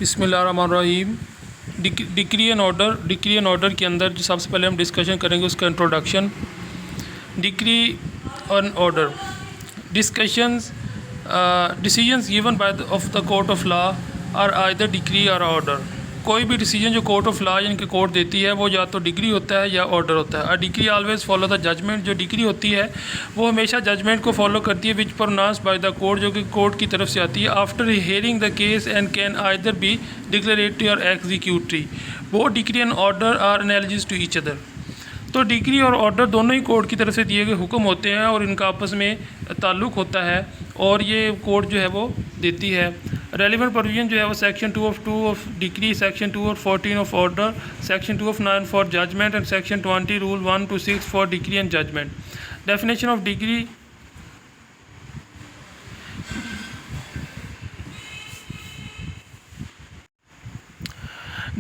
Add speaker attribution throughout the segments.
Speaker 1: बिस्मिल्लाहिर्रहमानिर्रहीम। Decree and order के अंदर जो सबसे पहले हम डिस्कशन करेंगे उसका introduction. Decree and order discussions decisions given by of the court of law are either decree or order. कोई भी डिसीजन जो कोर्ट ऑफ लॉ यानी कि कोर्ट देती है वो या तो डिग्री होता है या ऑर्डर होता है। Decree always follow the judgment. जो डिग्री होती है वो हमेशा जजमेंट को फॉलो करती है which pronounced by the court, जो कि कोर्ट की तरफ से आती है after hearing the case and can either be declaratory or executory. वो decree and order are analogous to each other. तो डिग्री और ऑर्डर दोनों ही कोर्ट की तरफ से दिए गए हुक्म होते हैं और इनका आपस में ताल्लुक़ होता है और ये कोर्ट जो है वो देती है। रेलिवेंट प्रोविजन जो है वो सेक्शन 2 ऑफ डिग्री, सेक्शन 2 और 14 of order, section 2 of 9 for judgement and section 20 rule 1 to 6 for decree and judgement. Definition of decree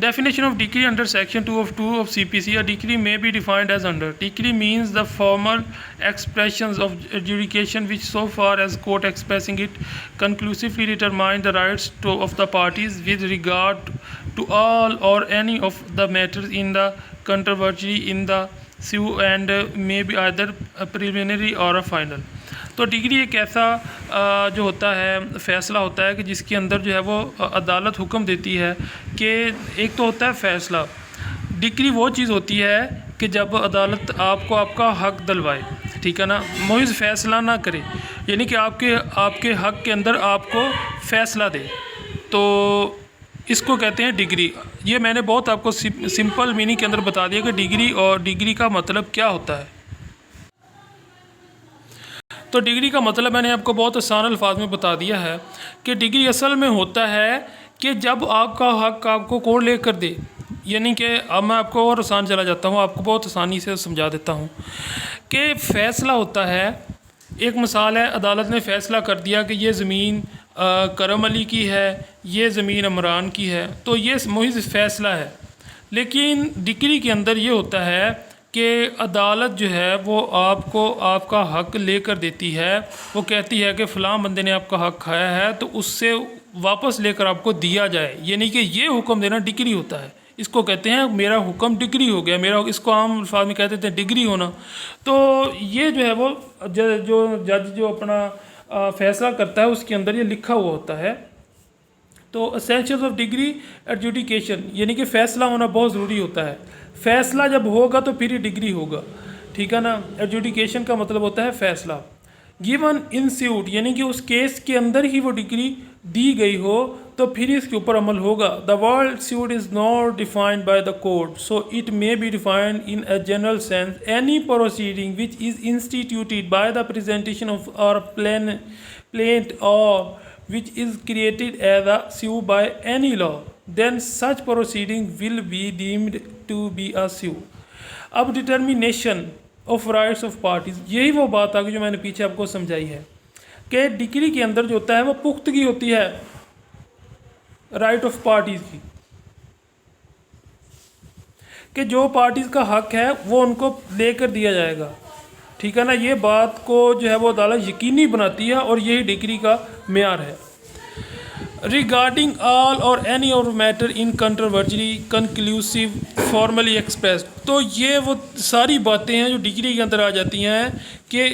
Speaker 1: Definition of decree under section 2 of CPC. A decree may be defined as under. Decree means the formal expressions of adjudication which, so far as court expressing it, conclusively determine the rights of the parties with regard to all or any of the matters in the controversy in the suit and may be either a preliminary or a final. तो degree एक ऐसा जो होता है फ़ैसला होता है कि जिसके अंदर जो है वो अदालत हुक्म देती है कि एक तो होता है फ़ैसला। डिग्री वो चीज़ होती है कि जब अदालत आपको आपका हक दिलवाए, ठीक है ना, मुहिज़ फ़ैसला ना करे, यानी कि आपके हक के अंदर आपको फ़ैसला दे, तो इसको कहते हैं डिग्री। ये मैंने बहुत आपको सिंपल मीनिंग के अंदर बता दिया कि डिग्री और डिग्री का मतलब क्या होता है। तो डिग्री का मतलब मैंने आपको बहुत आसान अल्फाज में बता दिया है कि डिग्री असल में होता है कि जब आपका हक आपको कोर्ट ले कर दे, यानी कि अब मैं आपको और आसान चला जाता हूँ, आपको बहुत आसानी से समझा देता हूँ कि फ़ैसला होता है। एक मिसाल है, अदालत ने फ़ैसला कर दिया कि ये ज़मीन करम अली की है, ये ज़मीन इमरान की है, तो ये मुहिज़ फ़ैसला है। लेकिन डिग्री के अंदर ये होता है कि अदालत जो है वो आपको आपका हक लेकर देती है। वो कहती है कि फ़लाँ बंदे ने आपका हक खाया है तो उससे वापस लेकर आपको दिया जाए, यानी कि ये हुक्म देना डिग्री होता है। इसको कहते हैं मेरा हुक्म डिग्री हो गया, मेरा, इसको आम अल्फाज में कहते हैं डिग्री होना। तो ये जो है वो जो जज जो अपना फ़ैसला करता है उसके अंदर ये लिखा हुआ होता है। तो एसेंशियल्स ऑफ डिग्री एडजुडिकेशन, यानी कि फ़ैसला होना बहुत ज़रूरी होता है। फ़ैसला जब होगा तो फिर ही डिग्री होगा, ठीक है ना। एडजुडिकेशन का मतलब होता है फ़ैसला। गिवन इन सूट, यानी कि उस केस के अंदर ही वो डिग्री दी गई हो तो फिर इसके ऊपर अमल होगा। The word suit is not defined by the court, so it may be defined in a general sense any proceeding which is instituted by the presentation of और प्लेंट और which is created as a suit by any law, then such proceeding will be deemed to be a suit. अब determination of rights of parties, यही वो बात आ गई जो मैंने पीछे आपको समझाई है कि डिग्री के अंदर जो होता है वो पुख्तगी होती है राइट ऑफ पार्टीज़ की, कि जो पार्टीज़ का हक है वो उनको लेकर दिया जाएगा, ठीक है ना। ये बात को जो है वो अदालत यकीनी बनाती है और यही डिग्री का मेयार है। रिगार्डिंग ऑल और एनी और matter in controversy conclusive formally expressed, तो ये वो सारी बातें हैं जो डिग्री के अंदर आ जाती हैं कि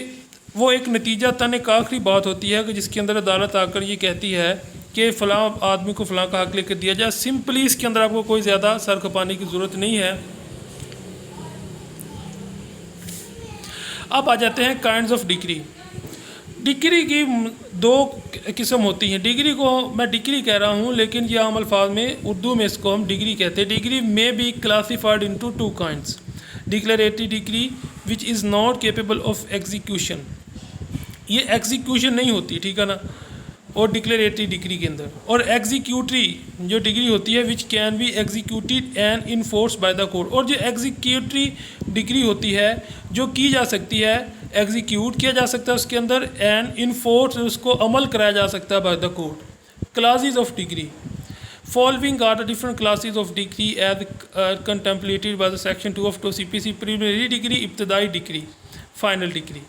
Speaker 1: वो एक नतीजा तन एक आखिरी बात होती है कि जिसके अंदर अदालत आकर ये कहती है कि फ़लाँ आदमी को फ़लाँ का हक लेकर दिया जाए। सिंपली इसके अंदर आपको कोई ज़्यादा सर खपाने की ज़रूरत नहीं है। अब आ जाते हैं काइंड्स ऑफ डिग्री। डिग्री की दो किस्म होती हैं। डिग्री को मैं डिग्री कह रहा हूँ लेकिन ये आम अल्फाज में उर्दू में इसको हम डिग्री कहते हैं। डिग्री में B classified into two kinds. Declaratory degree which is not capable of execution, ये एग्जीक्यूशन नहीं होती, ठीक है ना, और डिक्लेरेटरी डिग्री के अंदर। और एग्जीक्यूटरी जो डिग्री होती है which can be executed and enforce bye the court. और जो एग्जीक्यूटरी डिग्री होती है जो की जा सकती है, एग्जीक्यूट किया जा सकता है उसके अंदर, एंड इन्फोर्स उसको अमल कराया जा सकता है by the court. Classes of decree following are the different classes of decree as contemplated by the section 2 of CPC। Preliminary decree, इब्तदाई decree, final decree.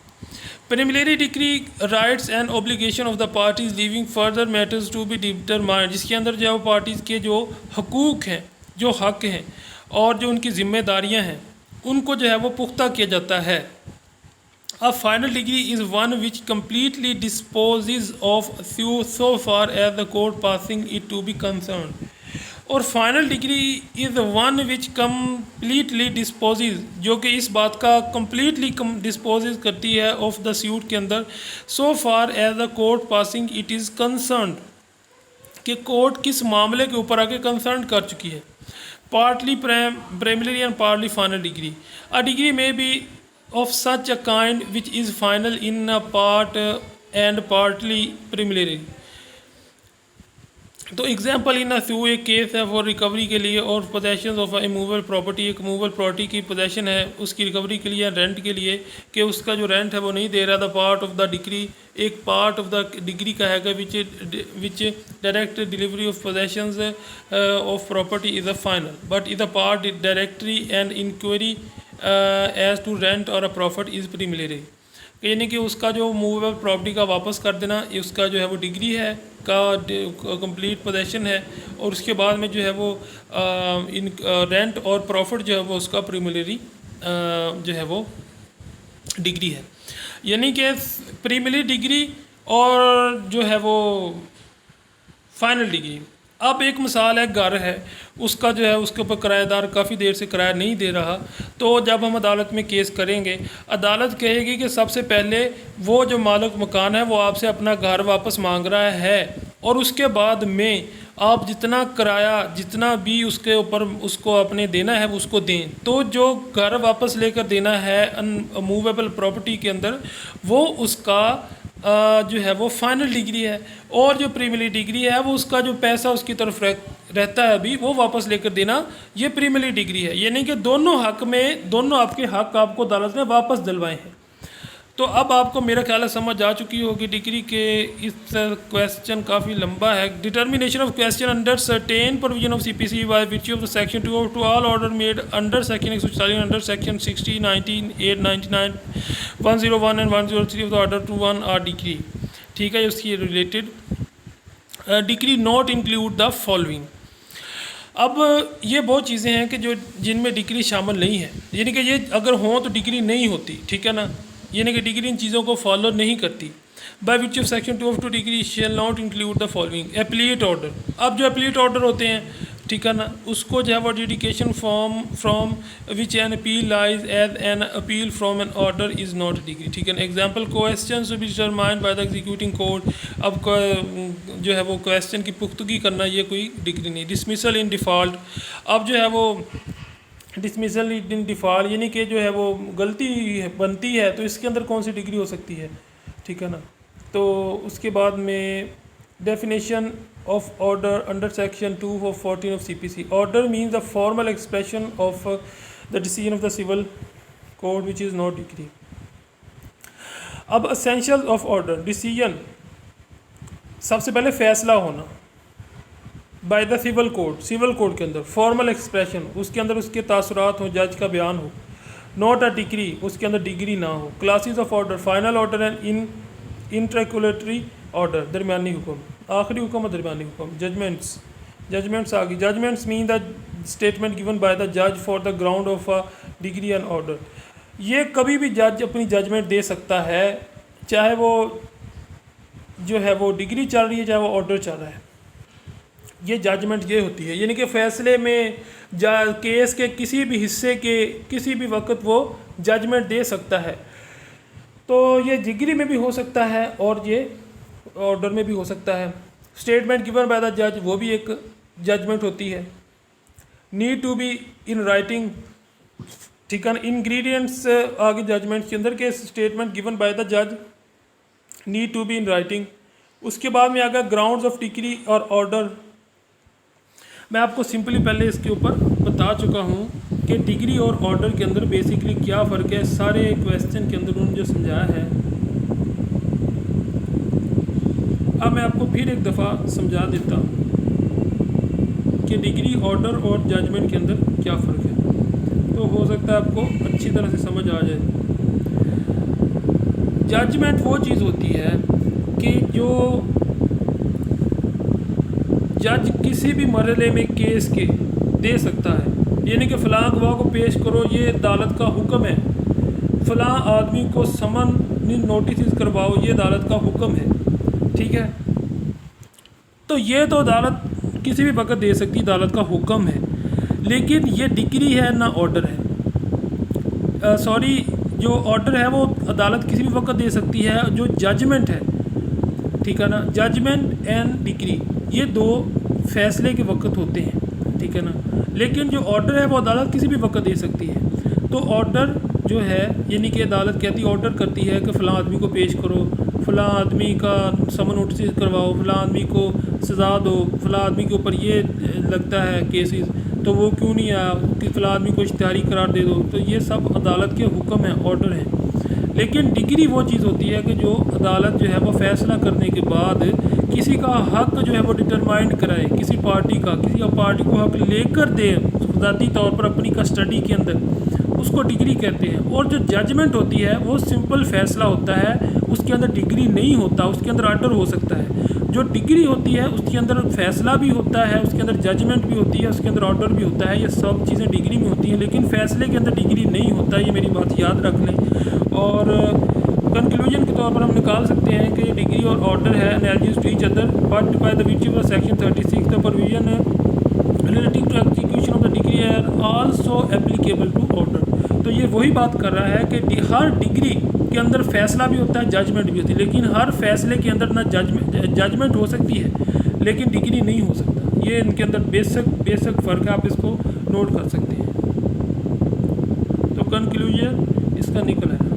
Speaker 1: Preliminary decree rights and obligation of the parties leaving further matters to be determined, जिसके अंदर जो है वो parties के जो हकूक़ हैं, जो हक़ हैं और जो उनकी ज़िम्मेदारियाँ हैं उनको जो है वो पुख्ता किया जाता है। A final degree is one which completely disposes of suit so far as the court passing it to be concerned. और final decree is one which completely disposes, जो कि इस बात का कम्प्लीटली डिस्पोजेज करती है ऑफ द सूट के अंदर so far as the court passing it is concern, कि कोर्ट किस मामले के ऊपर आके कंसर्न कर चुकी है। Partly primary and partly final decree, a decree में be of such a kind which is final in a part and partly preliminary। तो एग्जाम्पल इन थ्रू एक केस है फॉर रिकवरी के लिए और पोजेशन ऑफ इमूवेबल प्रॉपर्टी, एक movable property की possession है उसकी रिकवरी के लिए, रेंट के लिए, कि उसका जो रेंट है वो नहीं दे रहा। The part of the decree, एक पार्ट ऑफ द डिग्री का है which direct delivery of possessions of property is a final, but is a part directory and inquiry as to rent or a profit is प्रीमिलरी, यानी कि उसका जो movable property का वापस कर देना ये उसका जो है वो डिग्री है का कंप्लीट पोजेशन है, और उसके बाद में जो है वो इन रेंट और प्रॉफिट जो है वो उसका प्रीमिलरी जो है वो डिग्री है। यानी कि प्रीमिलरी डिग्री और जो है वो फाइनल डिग्री। अब एक मिसाल है, घर है, उसका जो है उसके ऊपर किराएदार काफ़ी देर से किराया नहीं दे रहा, तो जब हम अदालत में केस करेंगे अदालत कहेगी कि सबसे पहले वो जो मालिक मकान है वो आपसे अपना घर वापस मांग रहा है, और उसके बाद में आप जितना किराया जितना भी उसके ऊपर उसको अपने देना है उसको दें। तो जो घर वापस लेकर देना है अनमूवेबल प्रॉपर्टी के अंदर वो उसका जो है वो फाइनल डिग्री है, और जो प्रीमिलरी डिग्री है वो उसका जो पैसा उसकी तरफ रहता है अभी वो वापस लेकर देना, ये प्रीमिलरी डिग्री है। यानी कि दोनों हक में दोनों आपके हक आपको अदालत ने वापस दिलवाए हैं। तो अब आपको मेरा ख्याल है समझ आ चुकी होगी डिग्री के। इस क्वेश्चन काफ़ी लंबा है। Determination of question under certain provision of CPC by which of the section 2 to all order made under section 140 under section 60, 19, 8, 99, 101 and 103 of the order to 1 are decree. ठीक है, उसकी related decree not include the following. अब ये बहुत चीज़ें हैं कि जो जिनमें डिग्री शामिल नहीं है, यानी कि ये अगर हों तो डिग्री नहीं होती, ठीक है ना, यानी कि डिग्री इन चीज़ों को फॉलो नहीं करती। Bye which of section 2 of 2 degree shall not include the following appellate order. अब जो एप्लीट ऑर्डर होते हैं, ठीक है ना, उसको जो है वो adjudication from which an appeal lies as an appeal from an order is not decree. ठीक है ना। Example question to be determined by the executing court. अब जो है वो क्वेश्चन की पुख्तगी करना ये कोई डिग्री नहीं। डिसमिसल इन डिफ़ॉल्ट। अब जो है वो डिसमिसल इन डिफ़ॉल्ट यानी कि जो है वो गलती बनती है तो इसके अंदर कौन सी डिग्री हो सकती है, ठीक है ना। तो उसके बाद में definition of order under section 2 of 14 of CPC। Order means the formal expression of the decision of the civil code which is not decree. अब असेंशियल ऑफ ऑर्डर डिसीजन, सबसे पहले फैसला होना बाय द सिविल कोड के अंदर, formal expression उसके अंदर उसके तासुरात हो, जज का बयान हो, नॉट अ डिग्री उसके अंदर डिग्री ना हो। Classes of order final order and interlocutory order दरमियानी हुक्म, आखिरी हुक्म और दरमियानी हुक्म। जजमेंट्स आ गई। Judgments mean the statement given by the जज for the ground of a decree and order. ये कभी भी जज अपनी जजमेंट दे सकता है, चाहे वो जो है वो डिग्री चल रही है चाहे वो ऑर्डर चल रहा है। ये जजमेंट ये होती है, यानी कि फ़ैसले में केस के किसी भी हिस्से के किसी भी वक्त वो जजमेंट दे सकता है। तो ये डिग्री में भी हो सकता है और ये ऑर्डर में भी हो सकता है। स्टेटमेंट गिवन बाय द जज वो भी एक जजमेंट होती है। Need to be in writing, ठीक है। इंग्रेडिएंट्स आगे जजमेंट के अंदर के स्टेटमेंट गिवन बाय द जज need to be in writing. उसके बाद में आ गया ग्राउंड्स ऑफ डिग्री और ऑर्डर। मैं आपको सिंपली पहले इसके ऊपर बता चुका हूँ कि डिग्री और ऑर्डर के अंदर बेसिकली क्या फ़र्क है। सारे क्वेश्चन के अंदर उन्होंने जो समझाया है, अब मैं आपको फिर एक दफ़ा समझा देता हूँ कि डिग्री, ऑर्डर और जजमेंट के अंदर क्या फ़र्क है, तो हो सकता है आपको अच्छी तरह से समझ आ जाए। जजमेंट वो चीज़ होती है कि जो जज किसी भी मरहले में केस के दे सकता है, यानी कि फ़लाँ गवाह को पेश करो, ये अदालत का हुक्म है, फ़लाँ आदमी को समन नोटिस करवाओ, ये अदालत का हुक्म है, ठीक है। तो ये तो अदालत किसी भी वक्त दे सकती, अदालत का हुक्म है। लेकिन ये डिक्री है ना ऑर्डर है, सॉरी, जो ऑर्डर है वो अदालत किसी भी वक्त दे सकती है। जो जजमेंट है, ठीक है ना, जजमेंट एंड डिक्री ये दो फैसले के वक्त होते हैं, ठीक है ना। लेकिन जो ऑर्डर है वो अदालत किसी भी वक्त दे सकती है। तो ऑर्डर जो है, यानी कि अदालत कहती ऑर्डर करती है कि फ़लाँ आदमी को पेश करो, फ़लाँ आदमी का समन नोटिस करवाओ, फ़लाँ आदमी को सज़ा दो, फ़लाँ आदमी के ऊपर ये लगता है केसेस, तो वो क्यों नहीं आया, कि फ़लाँ आदमी को इश्तिहारी करार दे दो। तो ये सब अदालत के हुक्म हैं, ऑर्डर हैं। लेकिन डिग्री वो चीज़ होती है कि जो अदालत जो है वो फ़ैसला करने के बाद किसी का हक़ जो है वो डिटरमाइंड कराए, किसी पार्टी को हक़ लेकर दे ज़ाती तौर पर अपनी कस्टडी के अंदर, उसको डिग्री कहते हैं। और जो जजमेंट होती है वो सिंपल फ़ैसला होता है, उसके अंदर डिग्री नहीं होता, उसके अंदर ऑर्डर हो सकता है। जो डिग्री होती है उसके अंदर फ़ैसला भी होता है, उसके अंदर जजमेंट भी होती है, उसके अंदर ऑर्डर भी होता है, ये सब चीज़ें डिग्री में होती हैं। लेकिन फ़ैसले के अंदर डिग्री नहीं होता, ये मेरी बात याद रख लें। और कंक्लूजन के तौर पर हम निकाल सकते हैं कि डिग्री और ऑर्डर है analogies to each other, but by the virtue of section 36 the provision relative to execution of the decree are also applicable to order. तो ये वही बात कर रहा है कि हर डिग्री के अंदर फ़ैसला भी होता है, जजमेंट भी होती है, लेकिन हर फैसले के अंदर ना जजमेंट हो सकती है लेकिन डिग्री नहीं हो सकता। ये इनके अंदर बेसिक फ़र्क है, आप इसको नोट कर सकते हैं। तो कंक्लूजन इसका निकला है।